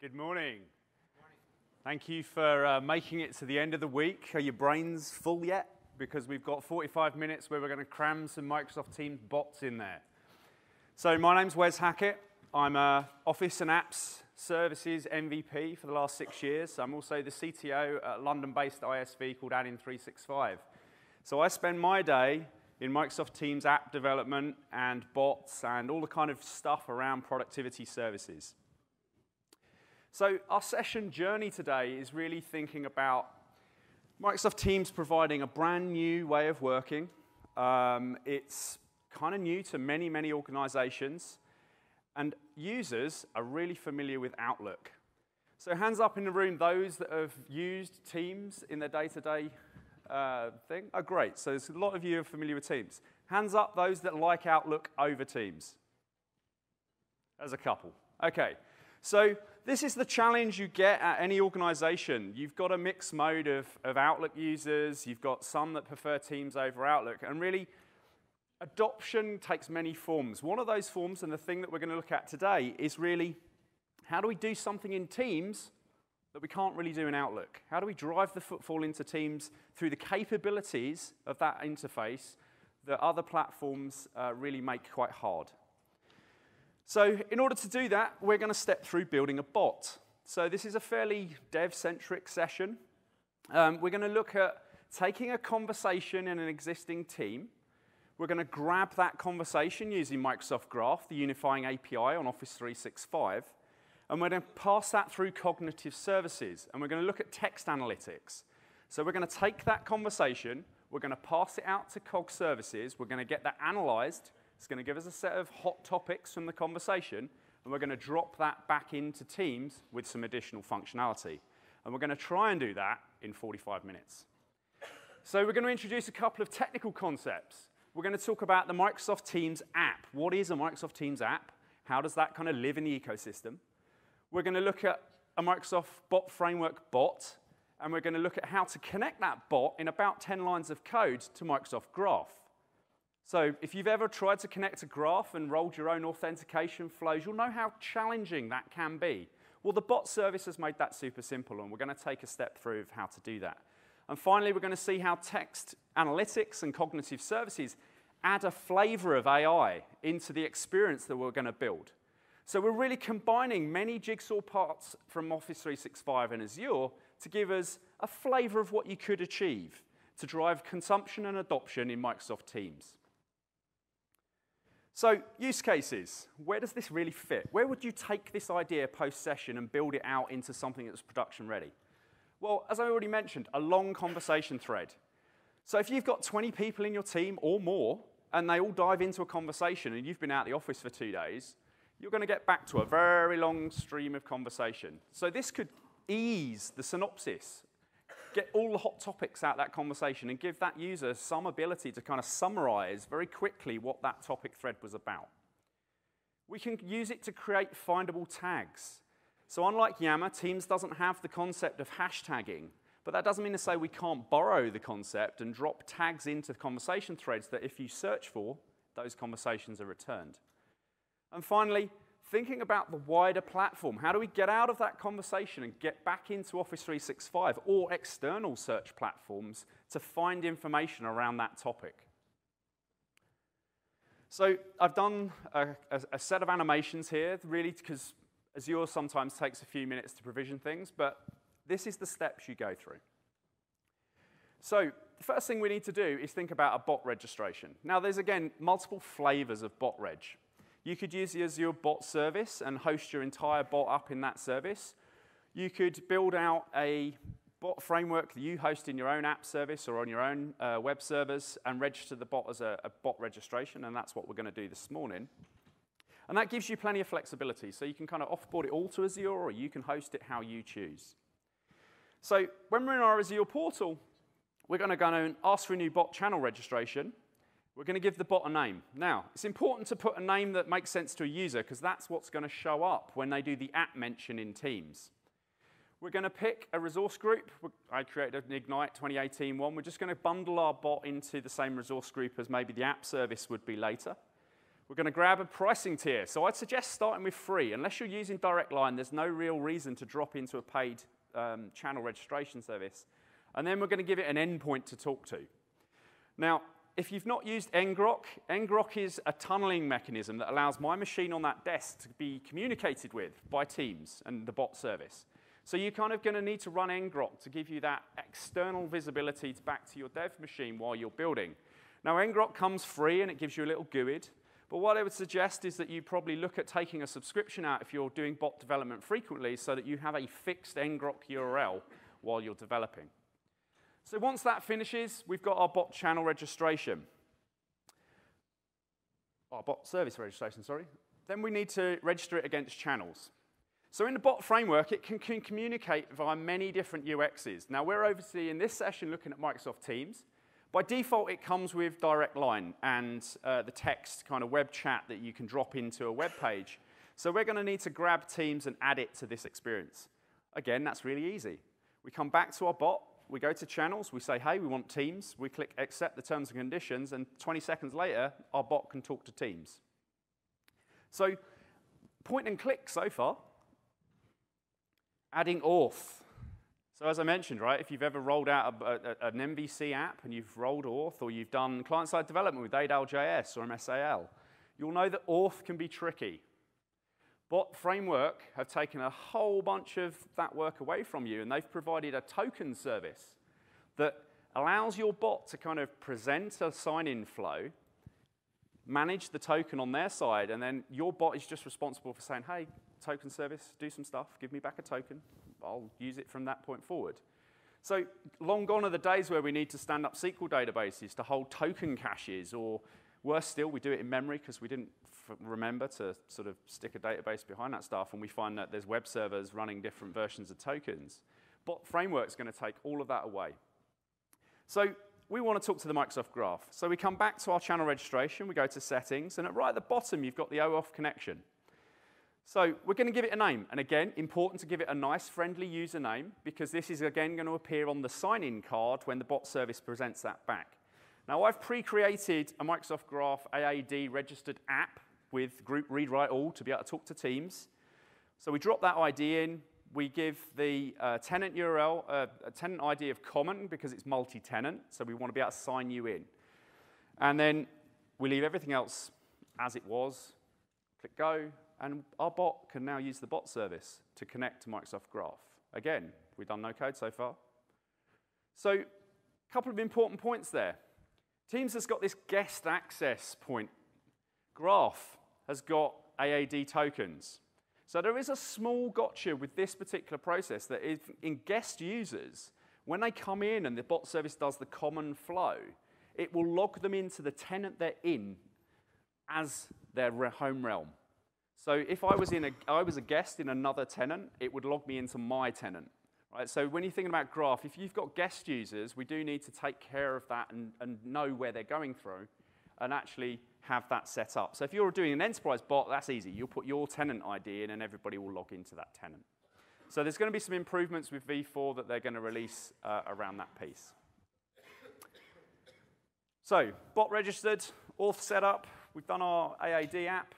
Good morning. Thank you for making it to the end of the week. Are your brains full yet? Because we've got 45 minutes where we're going to cram some Microsoft Teams bots in there. So my name's Wes Hackett. I'm a Office and Apps Services MVP for the last 6 years. I'm also the CTO at a London-based ISV called Adin365. So I spend my day in Microsoft Teams app development and bots and all the kind of stuff around productivity services. So our session journey today is really thinking about Microsoft Teams providing a brand new way of working. It's kind of new to many, many organizations, and users are really familiar with Outlook. So hands up in the room, those that have used Teams in their day-to-day thing. Oh, great. So there's a lot of you are familiar with Teams. Hands up those that like Outlook over Teams. There's a couple. OK. So this is the challenge you get at any organization. You've got a mixed mode of Outlook users. You've got some that prefer Teams over Outlook. And really, adoption takes many forms. One of those forms, and the thing that we're going to look at today, is really how do we do something in Teams that we can't really do in Outlook? How do we drive the footfall into Teams through the capabilities of that interface that other platforms really make quite hard? So in order to do that, we're going to step through building a bot. So this is a fairly dev-centric session. We're going to look at taking a conversation in an existing team. We're going to grab that conversation using Microsoft Graph, the unifying API on Office 365. And we're going to pass that through cognitive services. And we're going to look at text analytics. So we're going to take that conversation. We're going to pass it out to Cog Services. We're going to get that analyzed. It's going to give us a set of hot topics from the conversation, and we're going to drop that back into Teams with some additional functionality. And we're going to try and do that in 45 minutes. So we're going to introduce a couple of technical concepts. We're going to talk about the Microsoft Teams app. What is a Microsoft Teams app? How does that kind of live in the ecosystem? We're going to look at a Microsoft Bot Framework bot, and we're going to look at how to connect that bot in about 10 lines of code to Microsoft Graph. So if you've ever tried to connect a graph and rolled your own authentication flows, you'll know how challenging that can be. Well, the bot service has made that super simple, and we're going to take a step through of how to do that. And finally, we're going to see how text analytics and cognitive services add a flavor of AI into the experience that we're going to build. So we're really combining many jigsaw parts from Office 365 and Azure to give us a flavor of what you could achieve to drive consumption and adoption in Microsoft Teams. So use cases, where does this really fit? Where would you take this idea post-session and build it out into something that's production ready? Well, as I already mentioned, a long conversation thread. So if you've got 20 people in your team or more, and they all dive into a conversation, and you've been out of the office for 2 days, you're going to get back to a very long stream of conversation. So this could ease the synopsis, get all the hot topics out of that conversation, and give that user some ability to kind of summarize very quickly what that topic thread was about. We can use it to create findable tags. So unlike Yammer, Teams doesn't have the concept of hashtagging, but that doesn't mean to say we can't borrow the concept and drop tags into conversation threads that if you search for, those conversations are returned. And finally, thinking about the wider platform. How do we get out of that conversation and get back into Office 365 or external search platforms to find information around that topic? So I've done a set of animations here, really, because Azure sometimes takes a few minutes to provision things, but this is the steps you go through. So the first thing we need to do is think about a bot registration. Now, there's, again, multiple flavors of bot reg. You could use the Azure bot service and host your entire bot up in that service. You could build out a bot framework that you host in your own app service or on your own web servers and register the bot as a bot registration, and that's what we're going to do this morning. And that gives you plenty of flexibility, so you can kind of offboard it all to Azure, or you can host it how you choose. So when we're in our Azure portal, we're going to go and ask for a new bot channel registration. We're going to give the bot a name. Now, it's important to put a name that makes sense to a user, because that's what's going to show up when they do the app mention in Teams. We're going to pick a resource group. I created an Ignite 2018 one. We're just going to bundle our bot into the same resource group as maybe the app service would be later. We're going to grab a pricing tier. So I'd suggest starting with free. Unless you're using direct line, there's no real reason to drop into a paid channel registration service. And then we're going to give it an endpoint to talk to. Now, if you've not used ngrok, ngrok is a tunneling mechanism that allows my machine on that desk to be communicated with by Teams and the bot service. So you're kind of going to need to run ngrok to give you that external visibility back to your dev machine while you're building. Now, ngrok comes free, and it gives you a little GUID. But what I would suggest is that you probably look at taking a subscription out if you're doing bot development frequently so that you have a fixed ngrok URL while you're developing. So once that finishes, we've got our bot channel registration. Our bot service registration, sorry. Then we need to register it against channels. So in the bot framework, it can communicate via many different UXs. Now, we're obviously in this session looking at Microsoft Teams. By default, it comes with direct line and the text kind of web chat that you can drop into a web page. So we're going to need to grab Teams and add it to this experience. Again, that's really easy. We come back to our bot. We go to channels. We say, hey, we want Teams. We click accept the terms and conditions. And 20 seconds later, our bot can talk to Teams. So point and click so far. Adding auth. So as I mentioned, right, if you've ever rolled out an MVC app and you've rolled auth, or you've done client-side development with ADAL.js or MSAL, you'll know that auth can be tricky. Bot Framework have taken a whole bunch of that work away from you, and they've provided a token service that allows your bot to kind of present a sign-in flow, manage the token on their side, and then your bot is just responsible for saying, hey, token service, do some stuff, give me back a token. I'll use it from that point forward. So long gone are the days where we need to stand up SQL databases to hold token caches, or worse still, we do it in memory because we didn't remember to sort of stick a database behind that stuff, and we find that there's web servers running different versions of tokens. Bot Framework's going to take all of that away. So we want to talk to the Microsoft Graph. So we come back to our channel registration, we go to settings, and right at the bottom, you've got the OAuth connection. So we're going to give it a name. And again, important to give it a nice, friendly username, because this is, again, going to appear on the sign-in card when the bot service presents that back. Now, I've pre-created a Microsoft Graph AAD registered app with group read, write, all to be able to talk to Teams. So we drop that ID in. We give the tenant URL a tenant ID of common because it's multi-tenant, so we want to be able to sign you in. And then we leave everything else as it was. Click go. And our bot can now use the bot service to connect to Microsoft Graph. Again, we've done no code so far. So a couple of important points there. Teams has got this guest access point. Graph has got AAD tokens. So there is a small gotcha with this particular process that if in guest users, when they come in and the bot service does the common flow, it will log them into the tenant they're in as their home realm. So if I was a guest in another tenant, it would log me into my tenant. Right? So when you're thinking about Graph, if you've got guest users, we do need to take care of that and know where they're going through and actually have that set up. So if you're doing an enterprise bot, that's easy. You'll put your tenant ID in, and everybody will log into that tenant. So there's going to be some improvements with V4 that they're going to release around that piece. So bot registered, auth set up. We've done our AAD app.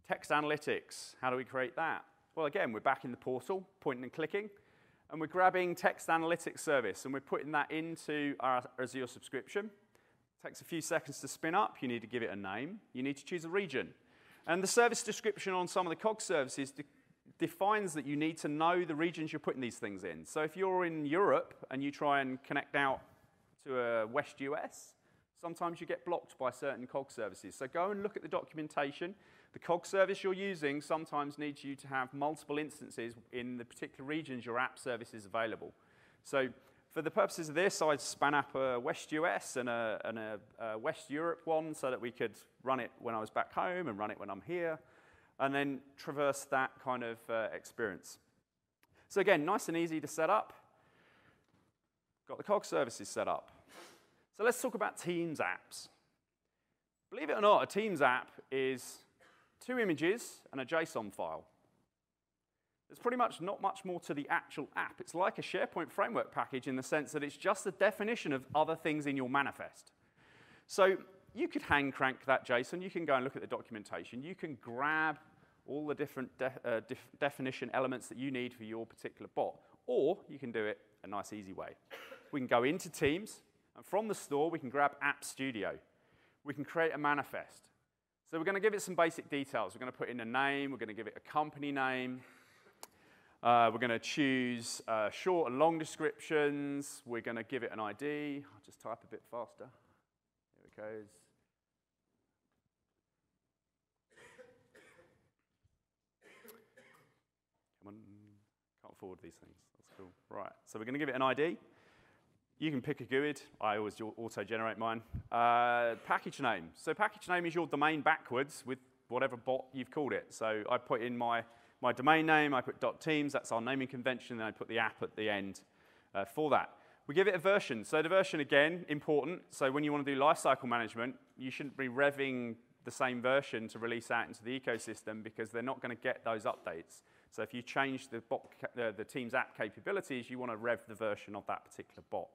Text analytics, how do we create that? Well, again, we're back in the portal, pointing and clicking, and we're grabbing text analytics service, and we're putting that into our Azure subscription. It takes a few seconds to spin up. You need to give it a name. You need to choose a region. And the service description on some of the COG services defines that you need to know the regions you're putting these things in. So if you're in Europe and you try and connect out to a West US, sometimes you get blocked by certain COG services. So go and look at the documentation. The COG service you're using sometimes needs you to have multiple instances in the particular regions your app service is available. So for the purposes of this, I span up a West US and a West Europe one so that we could run it when I was back home and run it when I'm here, and then traverse that kind of experience. So again, nice and easy to set up. Got the COG services set up. So let's talk about Teams apps. Believe it or not, a Teams app is 2 images and a JSON file. There's pretty much not much more to the actual app. It's like a SharePoint framework package in the sense that it's just a definition of other things in your manifest. So you could hand crank that JSON. You can go and look at the documentation. You can grab all the different definition elements that you need for your particular bot. Or you can do it a nice, easy way. We can go into Teams, and from the store, we can grab App Studio. We can create a manifest. So we're going to give it some basic details. We're going to put in a name. We're going to give it a company name. We're going to choose short and long descriptions. We're going to give it an ID. I'll just type a bit faster. Here it goes. Come on. Can't forward these things. That's cool. Right. So we're going to give it an ID. You can pick a GUID. I always auto-generate mine. Package name. So package name is your domain backwards with whatever bot you've called it. So I put in my domain name, I put .teams, that's our naming convention, then I put the app at the end for that. We give it a version. So the version, again, important. So when you want to do lifecycle management, you shouldn't be revving the same version to release out into the ecosystem because they're not going to get those updates. So if you change the Teams app capabilities, you want to rev the version of that particular bot.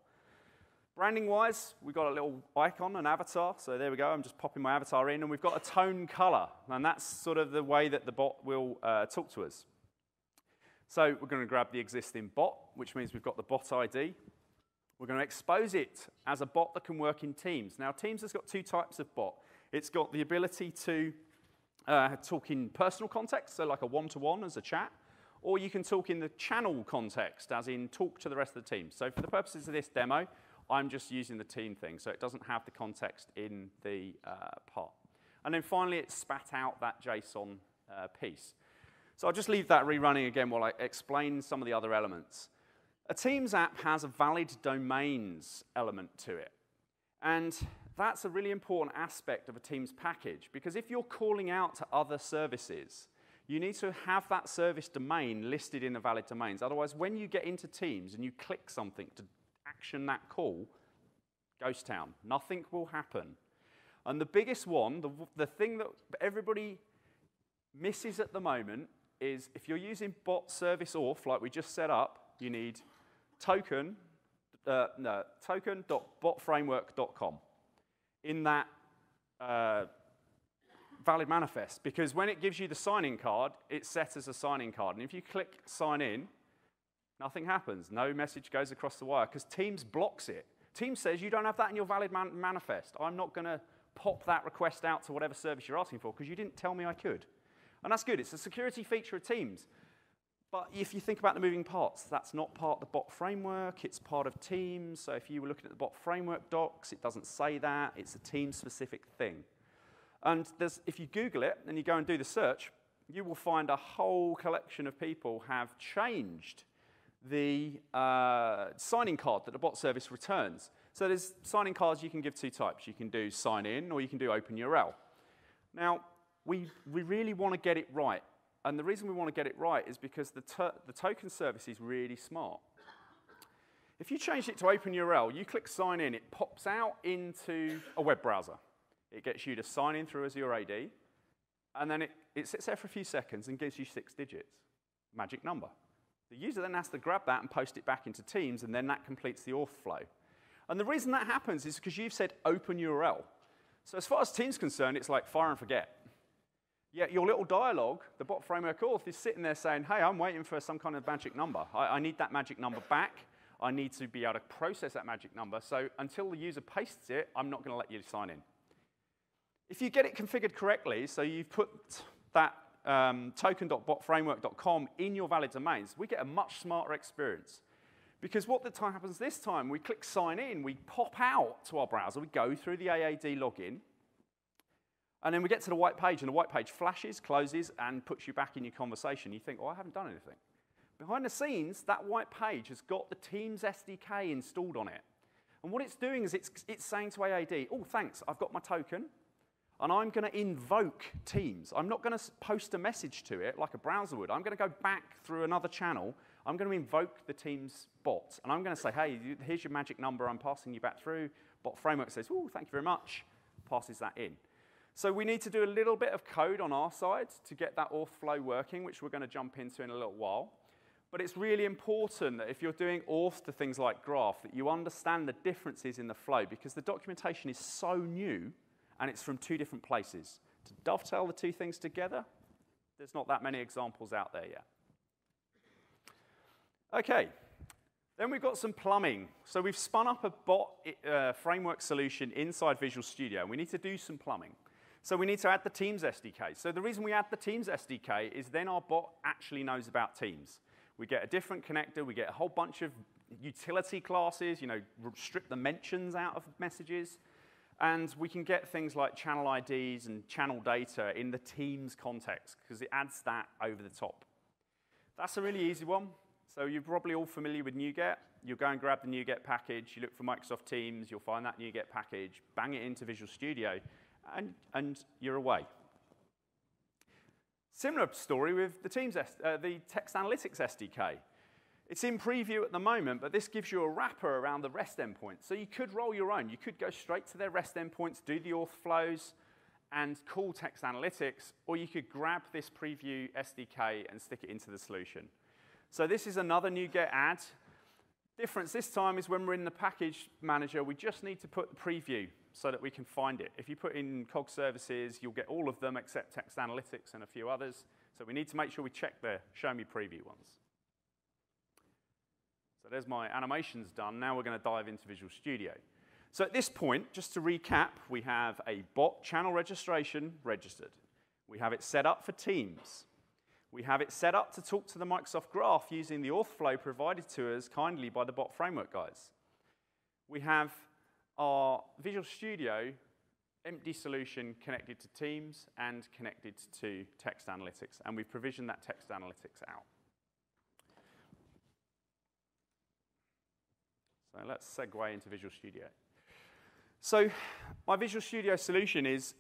Branding-wise, we've got a little icon, an avatar. So there we go. I'm just popping my avatar in. And we've got a tone color. And that's sort of the way that the bot will talk to us. So we're going to grab the existing bot, which means we've got the bot ID. We're going to expose it as a bot that can work in Teams. Now, Teams has got two types of bot. It's got the ability to talk in personal context, so like a one-to-one as a chat. Or you can talk in the channel context, as in talk to the rest of the team. So for the purposes of this demo, I'm just using the team thing, so it doesn't have the context in the part. And then finally, it spat out that JSON piece. So I'll just leave that rerunning again while I explain some of the other elements. A Teams app has a valid domains element to it. And that's a really important aspect of a Teams package, because if you're calling out to other services, you need to have that service domain listed in the valid domains. Otherwise, when you get into Teams and you click something to action that call, ghost town. Nothing will happen. And the biggest one, the thing that everybody misses at the moment is if you're using bot service auth like we just set up, you need token.botframework.com in that valid manifest, because when it gives you the sign-in card, it's set as a sign-in card. And if you click sign in, nothing happens. No message goes across the wire because Teams blocks it. Teams says you don't have that in your valid manifest. I'm not going to pop that request out to whatever service you're asking for because you didn't tell me I could. And that's good. It's a security feature of Teams. But if you think about the moving parts, that's not part of the bot framework. It's part of Teams. So if you were looking at the bot framework docs, it doesn't say that. It's a Teams-specific thing. And if you Google it and you go and do the search, you will find a whole collection of people have changed the sign-in card that the bot service returns. So there's sign-in cards you can give two types. You can do sign-in or you can do open URL. Now, we really want to get it right. And the reason we want to get it right is because the token service is really smart. If you change it to open URL, you click sign in, it pops out into a web browser. It gets you to sign in through Azure AD, and then it sits there for a few seconds and gives you 6 digits, magic number. The user then has to grab that and post it back into Teams, and then that completes the auth flow. And the reason that happens is because you've said open URL. So as far as Teams is concerned, it's like fire and forget. Yet your little dialogue, the bot framework auth, is sitting there saying, hey, I'm waiting for some kind of magic number. I need that magic number back. I need to be able to process that magic number. So until the user pastes it, I'm not going to let you sign in. If you get it configured correctly, so you've put that token.botframework.com in your valid domains, we get a much smarter experience. Because what happens this time, we click sign in, we pop out to our browser, we go through the AAD login, and then we get to the white page, and the white page flashes, closes, and puts you back in your conversation. You think, oh, I haven't done anything. Behind the scenes, that white page has got the Teams SDK installed on it. And what it's doing is it's saying to AAD, oh, thanks, I've got my token, and I'm going to invoke Teams. I'm not going to post a message to it like a browser would. I'm going to go back through another channel. I'm going to invoke the Teams bot, and I'm going to say, hey, here's your magic number. I'm passing you back through. Bot framework says, oh, thank you very much, passes that in. So we need to do a little bit of code on our side to get that auth flow working, which we're going to jump into in a little while. But it's really important that if you're doing auth to things like graph, that you understand the differences in the flow, because the documentation is so new and it's from two different places. To dovetail the two things together, there's not that many examples out there yet. Okay, then we've got some plumbing. So we've spun up a bot framework solution inside Visual Studio, and we need to do some plumbing. So we need to add the Teams SDK. So the reason we add the Teams SDK is then our bot actually knows about Teams. We get a different connector, we get a whole bunch of utility classes, strip the mentions out of messages, and we can get things like channel IDs and channel data in the Teams context, because it adds that over the top. That's a really easy one. So you're probably all familiar with NuGet. You'll go and grab the NuGet package, you look for Microsoft Teams, you'll find that NuGet package, bang it into Visual Studio, and you're away. Similar story with the the Text Analytics SDK. It's in preview at the moment, but this gives you a wrapper around the REST endpoint. So you could roll your own. You could go straight to their REST endpoints, do the auth flows, and call Text Analytics, or you could grab this preview SDK and stick it into the solution. So this is another NuGet add. Difference this time is when we're in the package manager, we just need to put the preview so that we can find it. If you put in COG services, you'll get all of them except Text Analytics and a few others. So we need to make sure we check the show me preview ones. So there's my animations done. Now we're going to dive into Visual Studio. So at this point, just to recap, we have a bot channel registration registered. We have it set up for Teams. We have it set up to talk to the Microsoft Graph using the auth flow provided to us kindly by the bot framework guys. We have our Visual Studio empty solution connected to Teams and connected to Text Analytics, and we've provisioned that Text Analytics out. So let's segue into Visual Studio. So my Visual Studio solution is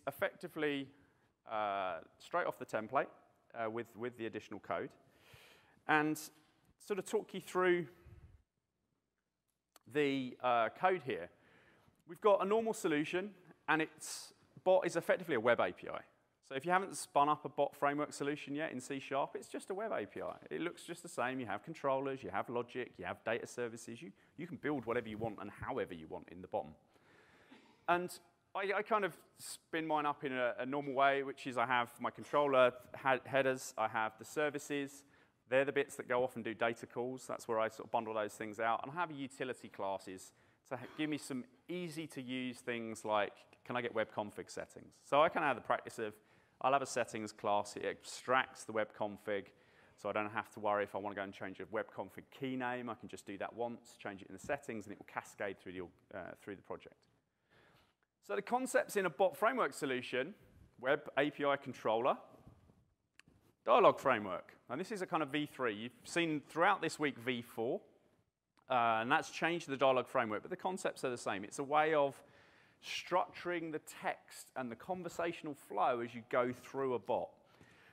effectively straight off the template with the additional code. And sort of talk you through the code here. We've got a normal solution, and its bot is effectively a web API. So if you haven't spun up a bot framework solution yet in C#, it's just a web API. It looks just the same. You have controllers, you have logic, you have data services. You can build whatever you want and however you want in the bottom. And I kind of spin mine up in a normal way, which is I have my controller headers, I have the services. They're the bits that go off and do data calls. That's where I sort of bundle those things out. And I have utility classes to give me some easy-to-use things like, can I get web config settings? So I can have the practice of, I'll have a settings class. It extracts the web config, so I don't have to worry if I want to go and change a web config key name. I can just do that once, change it in the settings, and it will cascade through the project. So the concepts in a bot framework solution, web API controller, dialog framework. And this is a kind of V3. You've seen throughout this week V4, and that's changed the dialog framework, but the concepts are the same. It's a way of structuring the text and the conversational flow as you go through a bot.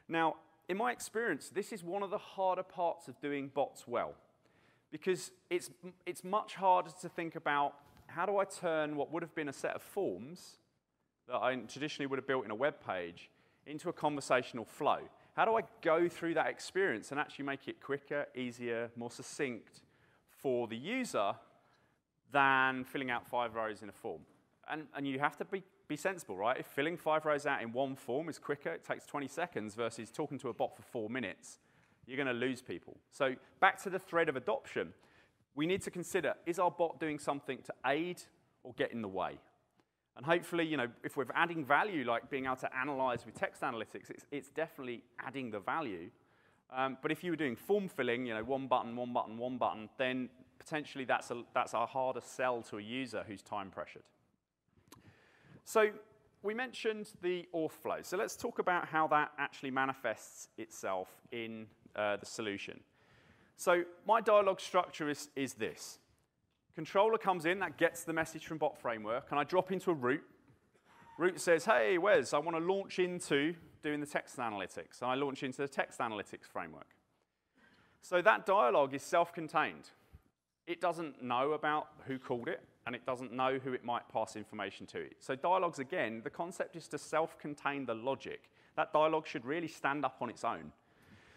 Now, in my experience, this is one of the harder parts of doing bots well, because it's much harder to think about how do I turn what would have been a set of forms that I traditionally would have built in a web page into a conversational flow. How do I go through that experience and actually make it quicker, easier, more succinct for the user than filling out 5 rows in a form? And you have to be sensible, right? If filling 5 rows out in one form is quicker, it takes 20 seconds versus talking to a bot for 4 minutes, you're going to lose people. So back to the thread of adoption, we need to consider, is our bot doing something to aid or get in the way? And hopefully, if we're adding value, like being able to analyze with text analytics, it's definitely adding the value. But if you were doing form filling, one button, one button, one button, then potentially that's a harder sell to a user who's time pressured. So we mentioned the auth flow. So let's talk about how that actually manifests itself in the solution. So my dialog structure is this. Controller comes in, that gets the message from bot framework, and I drop into a root. Root says, hey, Wes, I want to launch into doing the text analytics. And I launch into the text analytics framework. So that dialog is self-contained. It doesn't know about who called it, and it doesn't know who it might pass information to. So dialogues, again, the concept is to self-contain the logic. That dialog should really stand up on its own.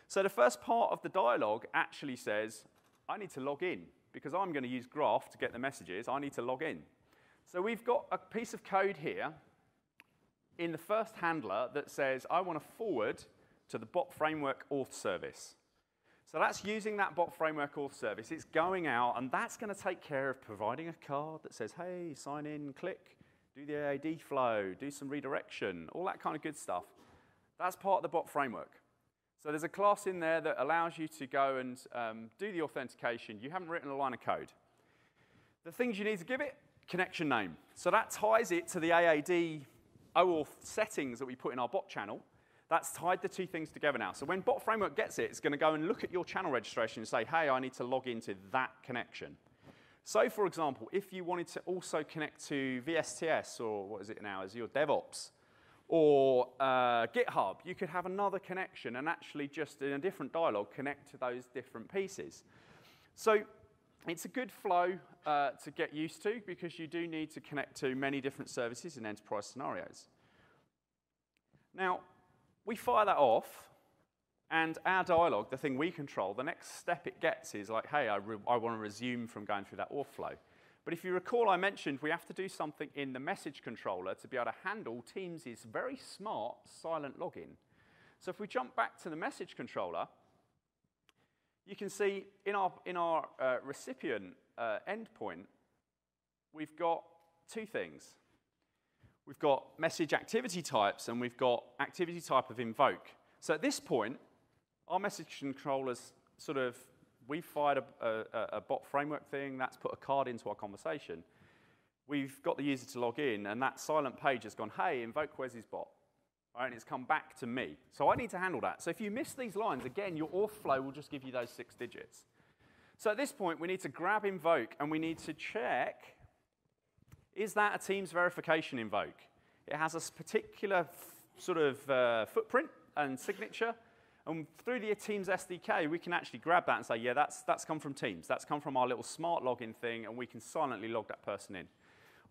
So the first part of the dialog actually says, I need to log in, because I'm going to use Graph to get the messages. I need to log in. So we've got a piece of code here in the first handler that says, I want to forward to the bot framework auth service. So that's using that bot framework auth service. It's going out, and that's going to take care of providing a card that says, hey, sign in, click, do the AAD flow, do some redirection, all that kind of good stuff. That's part of the bot framework. So there's a class in there that allows you to go and do the authentication. You haven't written a line of code. The things you need to give it, connection name. So that ties it to the AAD OAuth settings that we put in our bot channel. That's tied the two things together now. So when bot framework gets it, it's going to go and look at your channel registration and say, hey, I need to log into that connection. So for example, if you wanted to also connect to VSTS, or what is it now, Azure DevOps, or GitHub, you could have another connection and actually just in a different dialog connect to those different pieces. So it's a good flow to get used to because you do need to connect to many different services in enterprise scenarios. Now, we fire that off, and our dialog, the thing we control, the next step it gets is like, hey, I want to resume from going through that auth flow. But if you recall, I mentioned we have to do something in the message controller to be able to handle Teams' very smart silent login. So if we jump back to the message controller, you can see in our recipient endpoint, we've got two things. We've got message activity types, and we've got activity type of invoke. So at this point, our message controllers sort of, we fired a bot framework thing, that's put a card into our conversation. We've got the user to log in, and that silent page has gone, hey, invoke where's his bot? All right, and it's come back to me. So I need to handle that. So if you miss these lines, again, your auth flow will just give you those 6 digits. So at this point, we need to grab invoke, and we need to check, is that a Teams verification invoke? It has a particular sort of footprint and signature. And through the Teams SDK, we can actually grab that and say, yeah, that's come from Teams. That's come from our little smart login thing, and we can silently log that person in.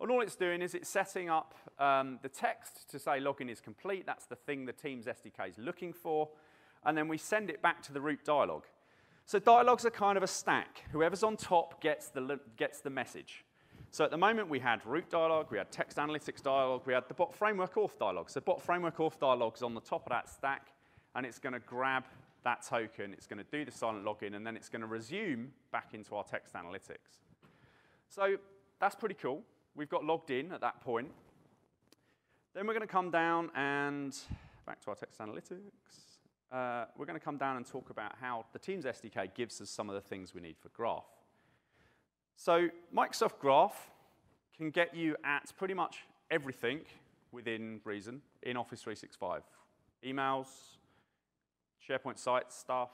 And all it's doing is it's setting up the text to say login is complete. That's the thing the Teams SDK is looking for. And then we send it back to the root dialog. So dialogs are kind of a stack. Whoever's on top gets the message. So at the moment, we had root dialog, we had text analytics dialog, we had the bot framework auth dialog. So bot framework auth dialog is on the top of that stack, and it's going to grab that token, it's going to do the silent login, and then it's going to resume back into our text analytics. So that's pretty cool. We've got logged in at that point. Then we're going to come down and, back to our text analytics, we're going to come down and talk about how the Teams SDK gives us some of the things we need for Graph. So Microsoft Graph can get you at pretty much everything within reason in Office 365. Emails, SharePoint sites stuff.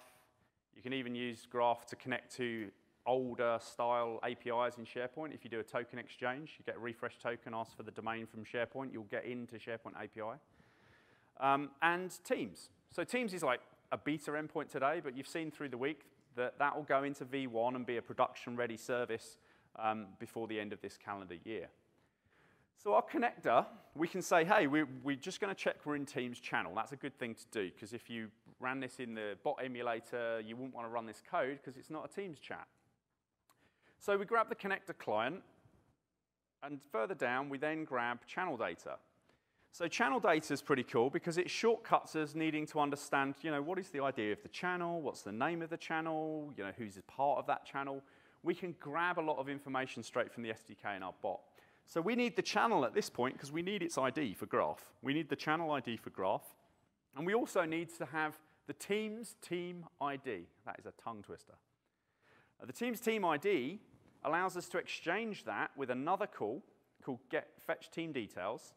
You can even use Graph to connect to older style APIs in SharePoint. If you do a token exchange, you get a refresh token, ask for the domain from SharePoint, you'll get into SharePoint API. And Teams. So Teams is like a beta endpoint today, but you've seen through the week that will go into V1 and be a production-ready service before the end of this calendar year. So our connector, we can say, hey, we're just going to check we're in Teams channel. That's a good thing to do, because if you ran this in the bot emulator, you wouldn't want to run this code because it's not a Teams chat. So we grab the connector client, and further down, we then grab channel data. So channel data is pretty cool because it shortcuts us needing to understand, what is the idea of the channel, what's the name of the channel, who's a part of that channel. We can grab a lot of information straight from the SDK in our bot. So we need the channel at this point because we need its ID for Graph. We need the channel ID for Graph. And we also need to have the Teams team ID. That is a tongue twister. The Teams team ID allows us to exchange that with another call called getFetchTeamDetails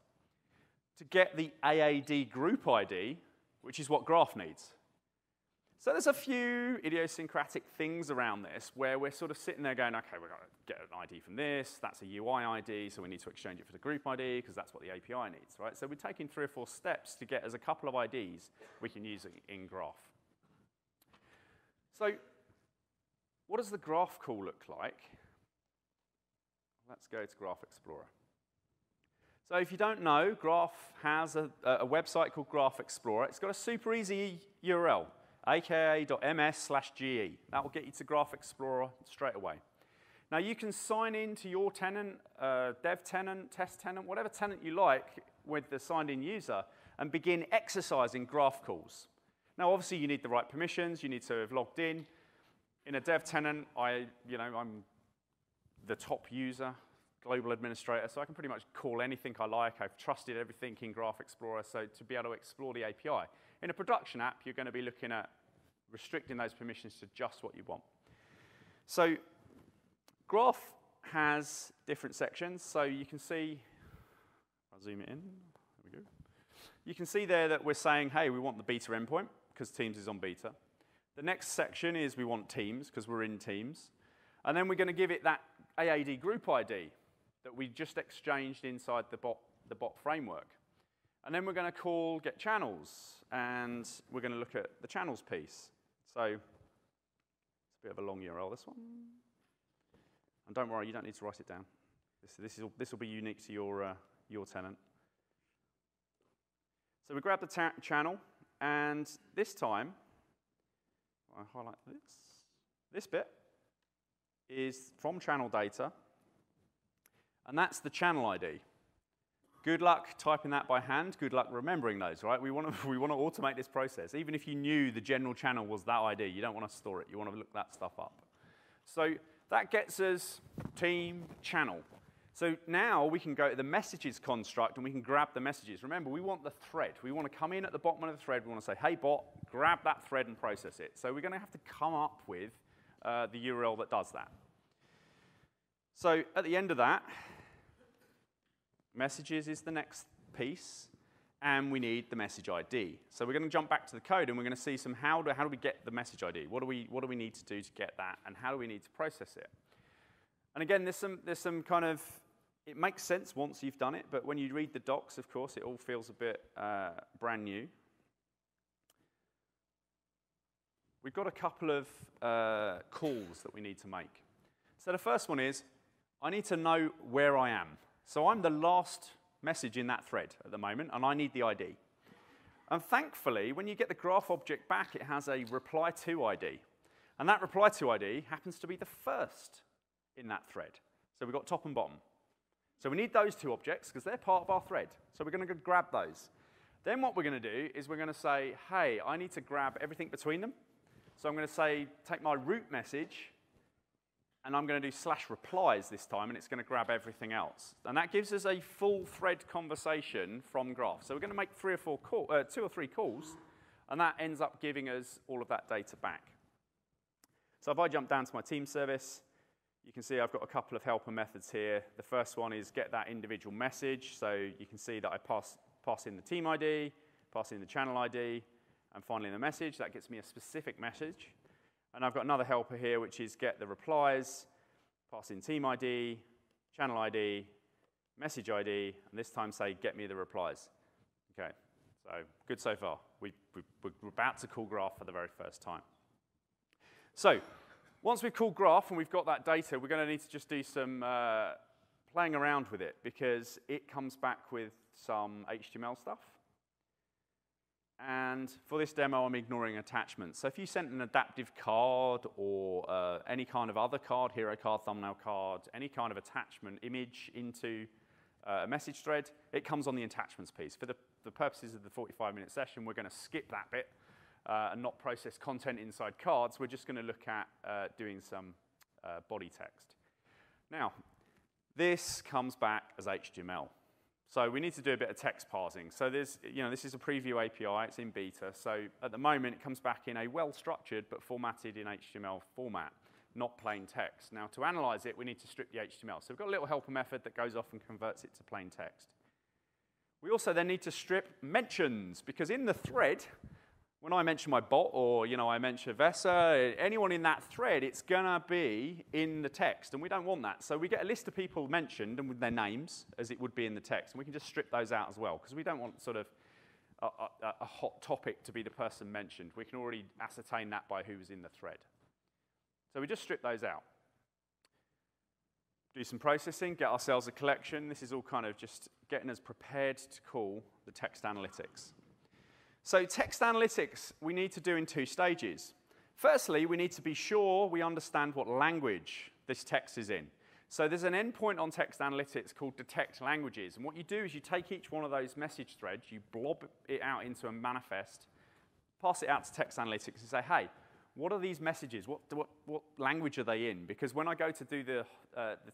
to get the AAD group ID, which is what Graph needs. So there's a few idiosyncratic things around this where we're sort of sitting there going, okay, we've got to get an ID from this, that's a UI ID, so we need to exchange it for the group ID because that's what the API needs, right? So we're taking 3 or 4 steps to get us a couple of IDs we can use in Graph. So what does the Graph call look like? Let's go to Graph Explorer. So if you don't know, Graph has a website called Graph Explorer. It's got a super easy URL, aka.ms/ge. That will get you to Graph Explorer straight away. Now you can sign in to your tenant, dev tenant, test tenant, whatever tenant you like with the signed-in user and begin exercising graph calls. Now, obviously, you need the right permissions. You need to have logged in. In a dev tenant, I'm the top user, global administrator, so I can pretty much call anything I like. I've trusted everything in Graph Explorer, so to be able to explore the API. In a production app, you're going to be looking at restricting those permissions to just what you want. So Graph has different sections, so you can see, I'll zoom it in, there we go. You can see there that we're saying, hey, we want the beta endpoint, because Teams is on beta. The next section is we want Teams, because we're in Teams. And then we're going to give it that AAD group ID that we just exchanged inside the bot framework. And then we're going to call get channels, and we're going to look at the channels piece. So it's a bit of a long URL, this one. And don't worry, you don't need to write it down. This will be unique to your tenant. So we grab the channel, and this time, I highlight this. This bit is from channel data, and that's the channel ID. Good luck typing that by hand. Good luck remembering those, right? We want to automate this process. Even if you knew the general channel was that ID, you don't want to store it. You want to look that stuff up. So that gets us team channel. So now we can go to the messages construct, and we can grab the messages. Remember, we want the thread. We want to come in at the bottom of the thread. We want to say, hey, bot, grab that thread and process it. So we're going to have to come up with the URL that does that. So at the end of that, messages is the next piece, and we need the message ID. So we're going to jump back to the code, and we're going to see some how do we get the message ID? What do we need to do to get that, and how do we need to process it? And again, there's some kind of, it makes sense once you've done it, but when you read the docs, of course, it all feels a bit brand new. We've got a couple of calls that we need to make. So the first one is, I need to know where I am. So I'm the last message in that thread at the moment, and I need the ID. And thankfully, when you get the graph object back, it has a reply to ID. And that reply to ID happens to be the first in that thread. So we've got top and bottom. So we need those two objects, because they're part of our thread. So we're going to go grab those. Then what we're going to do is we're going to say, hey, I need to grab everything between them. So I'm going to say, take my root message, and I'm going to do /replies this time, and it's going to grab everything else. And that gives us a full thread conversation from Graph. So we're going to make 2 or 3 calls, and that ends up giving us all of that data back. So if I jump down to my team service, you can see I've got a couple of helper methods here. The first one is get that individual message. So you can see that I pass in the team ID, pass in the channel ID, and finally the message. That gets me a specific message. And I've got another helper here, which is get the replies, pass in team ID, channel ID, message ID, and this time say get me the replies. Okay, so good so far. We're about to call Graph for the very first time. So once we've called Graph and we've got that data, we're going to need to just do some playing around with it, because it comes back with some HTML stuff. And for this demo, I'm ignoring attachments. So if you sent an adaptive card or any kind of other card, hero card, thumbnail card, any kind of attachment image into a message thread, it comes on the attachments piece. For the purposes of the 45-minute session, we're going to skip that bit and not process content inside cards. We're just going to look at doing some body text. Now, this comes back as HTML. So we need to do a bit of text parsing. So this is a preview API. It's in beta. So at the moment, it comes back in a well-structured but formatted in HTML format, not plain text. Now, to analyze it, we need to strip the HTML. So we've got a little helper method that goes off and converts it to plain text. We also then need to strip mentions, because in the thread, when I mention my bot or I mention Vesa, anyone in that thread, it's going to be in the text, and we don't want that. So we get a list of people mentioned and with their names, as it would be in the text, and we can just strip those out as well, because we don't want sort of a hot topic to be the person mentioned. We can already ascertain that by who was in the thread. So we just strip those out. Do some processing, get ourselves a collection. This is all kind of just getting us prepared to call the text analytics. So text analytics we need to do in 2 stages. Firstly, we need to be sure we understand what language this text is in. So there's an endpoint on text analytics called detect languages. And what you do is you take each one of those message threads, you blob it out into a manifest, pass it out to text analytics and say, hey, what are these messages? What language are they in? Because when I go to do the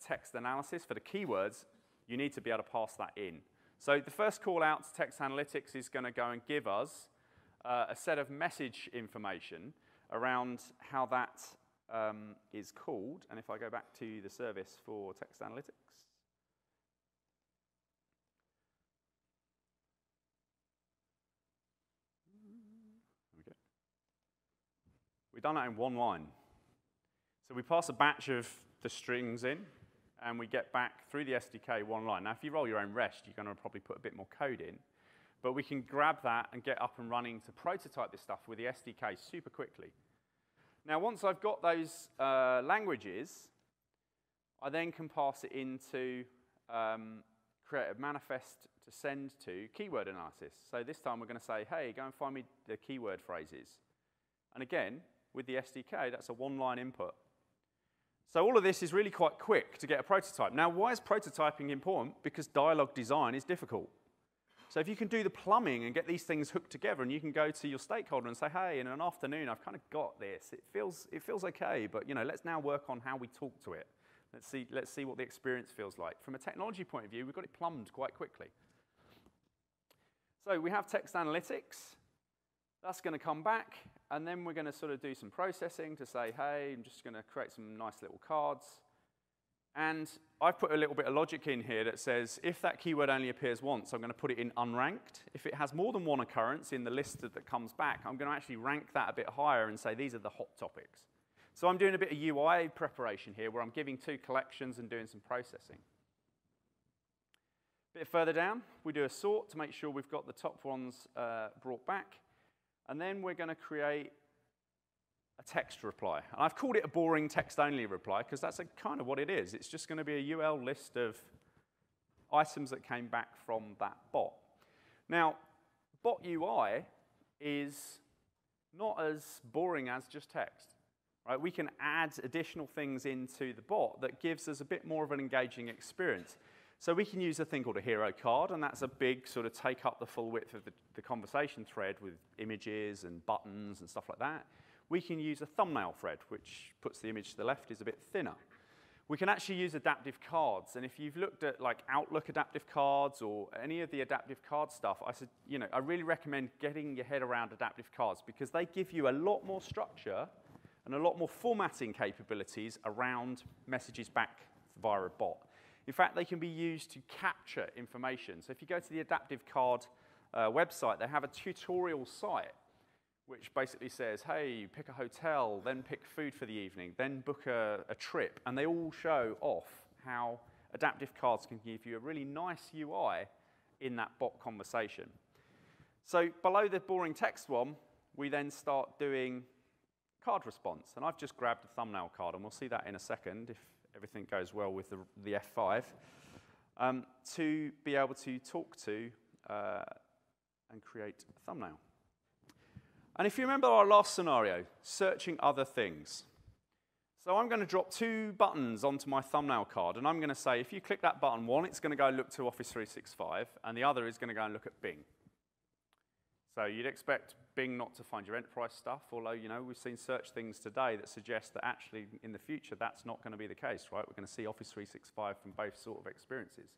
text analysis for the keywords, you need to be able to pass that in. So the first call out to text analytics is going to go and give us a set of message information around how that is called. And if I go back to the service for text analytics, we've done that in one line. So we pass a batch of the strings in, and we get back through the SDK one line. Now, if you roll your own REST, you're going to probably put a bit more code in. But we can grab that and get up and running to prototype this stuff with the SDK super quickly. Now, once I've got those languages, I then can pass it into create a manifest to send to keyword analysis. So this time, we're going to say, hey, go and find me the keyword phrases. And again, with the SDK, that's a one-line input. So all of this is really quite quick to get a prototype. Now, why is prototyping important? Because dialogue design is difficult. So if you can do the plumbing and get these things hooked together, and you can go to your stakeholder and say, hey, in an afternoon, I've kind of got this. It feels okay, but let's now work on how we talk to it. Let's see what the experience feels like. From a technology point of view, we've got it plumbed quite quickly. So we have text analytics. That's going to come back, and then we're going to sort of do some processing to say, hey, I'm just going to create some nice little cards. And I've put a little bit of logic in here that says, if that keyword only appears once, I'm going to put it in unranked. If it has more than one occurrence in the list that comes back, I'm going to actually rank that a bit higher and say, these are the hot topics. So I'm doing a bit of UI preparation here, where I'm giving two collections and doing some processing. A bit further down, we do a sort to make sure we've got the top ones brought back. And then we're going to create a text reply. And I've called it a boring text-only reply, because that's kind of what it is. It's just going to be a UL list of items that came back from that bot. Now, bot UI is not as boring as just text. Right? We can add additional things into the bot that gives us a bit more of an engaging experience. So we can use a thing called a hero card, and that's a big sort of take up the full width of the conversation thread with images and buttons and stuff like that. We can use a thumbnail thread, which puts the image to the left, is a bit thinner. We can actually use adaptive cards, and if you've looked at like Outlook adaptive cards or any of the adaptive card stuff, I really recommend getting your head around adaptive cards, because they give you a lot more structure and a lot more formatting capabilities around messages back via a bot. In fact, they can be used to capture information. So if you go to the adaptive card website, they have a tutorial site which basically says, hey, pick a hotel, then pick food for the evening, then book a trip. And they all show off how adaptive cards can give you a really nice UI in that bot conversation. So below the boring text one, we then start doing card response. And I've just grabbed a thumbnail card, and we'll see that in a second if everything goes well with the F5, to be able to talk to and create a thumbnail. And if you remember our last scenario, searching other things. So I'm going to drop two buttons onto my thumbnail card, and I'm going to say, if you click that button, one, it's going to go look to Office 365, and the other is going to go and look at Bing. So you'd expect Bing not to find your enterprise stuff, although we've seen search things today that suggest that actually in the future that's not going to be the case, right? We're going to see Office 365 from both sort of experiences.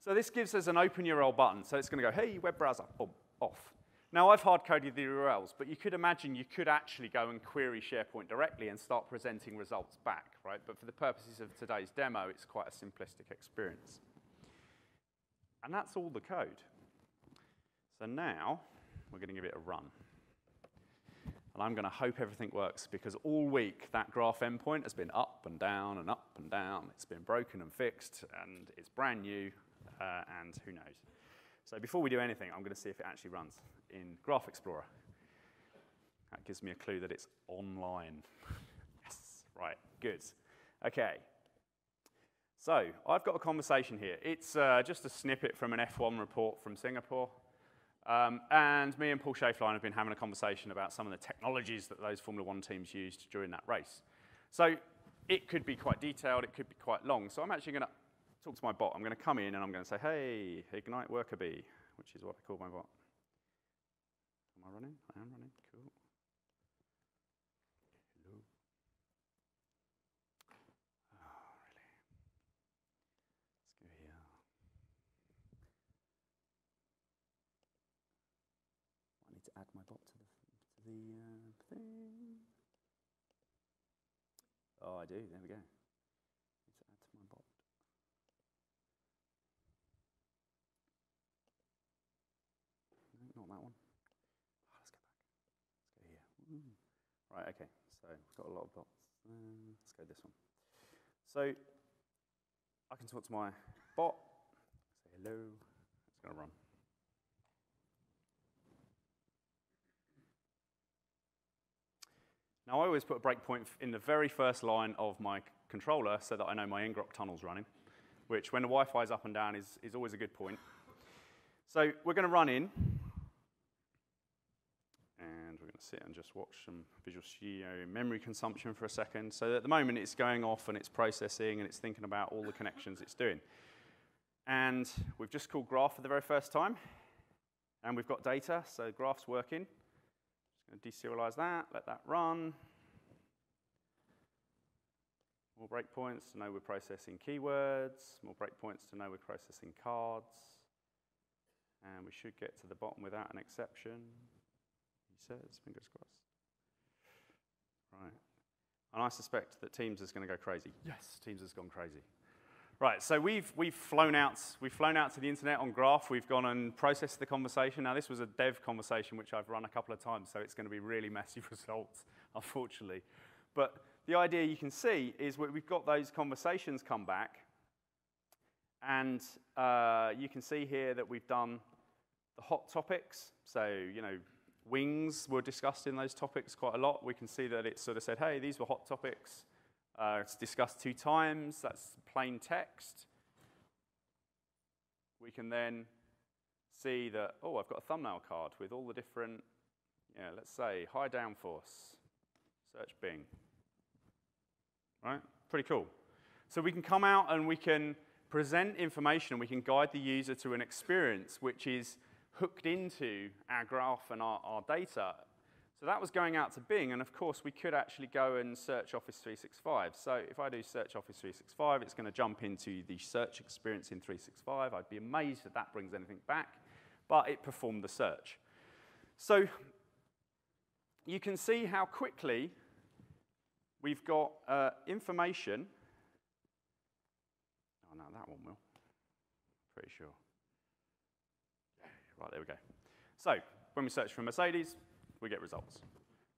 So this gives us an open URL button. So it's going to go, hey, web browser, boom, off. Now I've hard-coded the URLs, but you could imagine you could actually go and query SharePoint directly and start presenting results back, right? But for the purposes of today's demo, it's quite a simplistic experience. And that's all the code. So now we're going to give it a run. And I'm going to hope everything works, because all week that graph endpoint has been up and down and up and down. It's been broken and fixed, and it's brand new, and who knows. So before we do anything, I'm going to see if it actually runs in Graph Explorer. That gives me a clue that it's online. Yes, right, good. Okay. So I've got a conversation here. It's just a snippet from an F1 report from Singapore. And me and Paul Schaeflein have been having a conversation about some of the technologies that those Formula One teams used during that race. So it could be quite detailed, it could be quite long. So I'm actually going to talk to my bot. I'm going to come in and I'm going to say, hey, ignite worker B, which is what I call my bot. Am I running? I am running. Cool. Hello. Oh, really? Let's go here. I need to add my bot to the thing. Oh, I do. There we go. Need to add to my bot. No, not that one. Oh, let's go back. Let's go here. Ooh. Right, okay. So we've got a lot of bots. Let's go this one. So I can talk to my bot. Say hello. It's going to run. Now, I always put a breakpoint in the very first line of my controller so that I know my ngrok tunnel's running, which when the Wi-Fi is up and down is always a good point. So we're going to run in, and we're going to sit and just watch some Visual Studio memory consumption for a second. So at the moment, it's going off, and it's processing, and it's thinking about all the connections it's doing. And we've just called graph for the very first time, and we've got data, so graph's working. Deserialize that, let that run. More breakpoints to know we're processing keywords, more breakpoints to know we're processing cards. And we should get to the bottom without an exception. He says, fingers crossed. Right. And I suspect that Teams is going to go crazy. Yes, Teams has gone crazy. Right, so we've flown out to the internet on Graph. We've gone and processed the conversation. Now, this was a dev conversation, which I've run a couple of times, so it's going to be really messy results, unfortunately. But the idea you can see is we've got those conversations come back, and you can see here that we've done the hot topics. So, you know, wings were discussed in those topics quite a lot. We can see that it sort of said, hey, these were hot topics. It's discussed 2 times. That's plain text. We can then see that, oh, I've got a thumbnail card with all the different, let's say, high downforce, search Bing. Right? Pretty cool. So we can come out and we can present information, and we can guide the user to an experience which is hooked into our graph and our data. So that was going out to Bing, and of course we could actually go and search Office 365. So if I do search Office 365, it's going to jump into the search experience in 365. I'd be amazed if that brings anything back, but it performed the search. So you can see how quickly we've got information. Oh no, that one will. Pretty sure. Right, there we go. So when we search for Mercedes, we get results.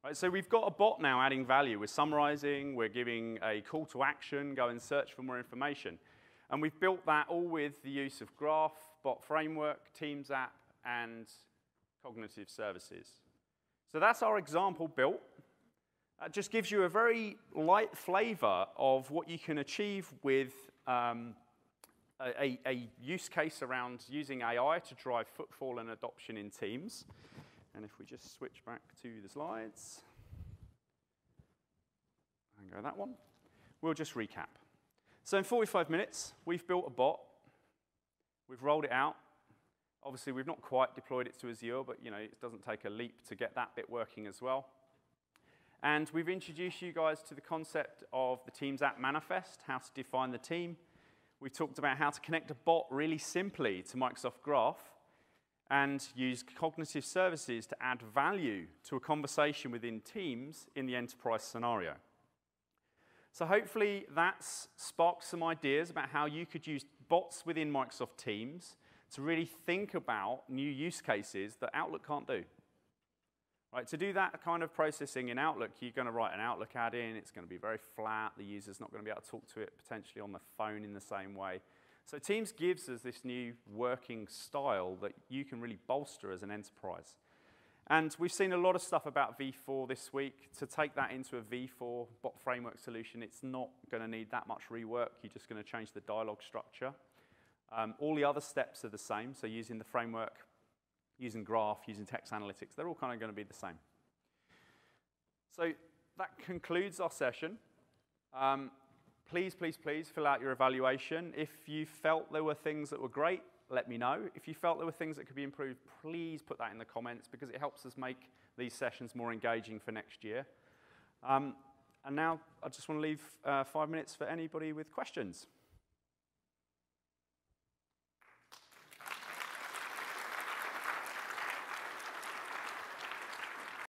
Right, so we've got a bot now adding value. We're summarizing, we're giving a call to action, go and search for more information. And we've built that all with the use of Graph, Bot Framework, Teams app, and cognitive services. So that's our example built. That just gives you a very light flavor of what you can achieve with a use case around using AI to drive footfall and adoption in Teams. And if we just switch back to the slides and go that one, we'll just recap. So in 45 minutes, we've built a bot. We've rolled it out. Obviously, we've not quite deployed it to Azure, but it doesn't take a leap to get that bit working as well. And we've introduced you guys to the concept of the Teams app manifest, how to define the team. We've talked about how to connect a bot really simply to Microsoft Graph and use cognitive services to add value to a conversation within Teams in the enterprise scenario. So hopefully that's sparked some ideas about how you could use bots within Microsoft Teams to really think about new use cases that Outlook can't do. Right, to do that kind of processing in Outlook, you're going to write an Outlook add-in. It's going to be very flat. The user's not going to be able to talk to it potentially on the phone in the same way. So Teams gives us this new working style that you can really bolster as an enterprise. And we've seen a lot of stuff about V4 this week. To take that into a V4 bot framework solution, it's not going to need that much rework. You're just going to change the dialogue structure. All the other steps are the same. So using the framework, using Graph, using text analytics, they're all kind of going to be the same. So that concludes our session. Please, please, please fill out your evaluation. If you felt there were things that were great, let me know. If you felt there were things that could be improved, please put that in the comments because it helps us make these sessions more engaging for next year. And now I just want to leave 5 minutes for anybody with questions.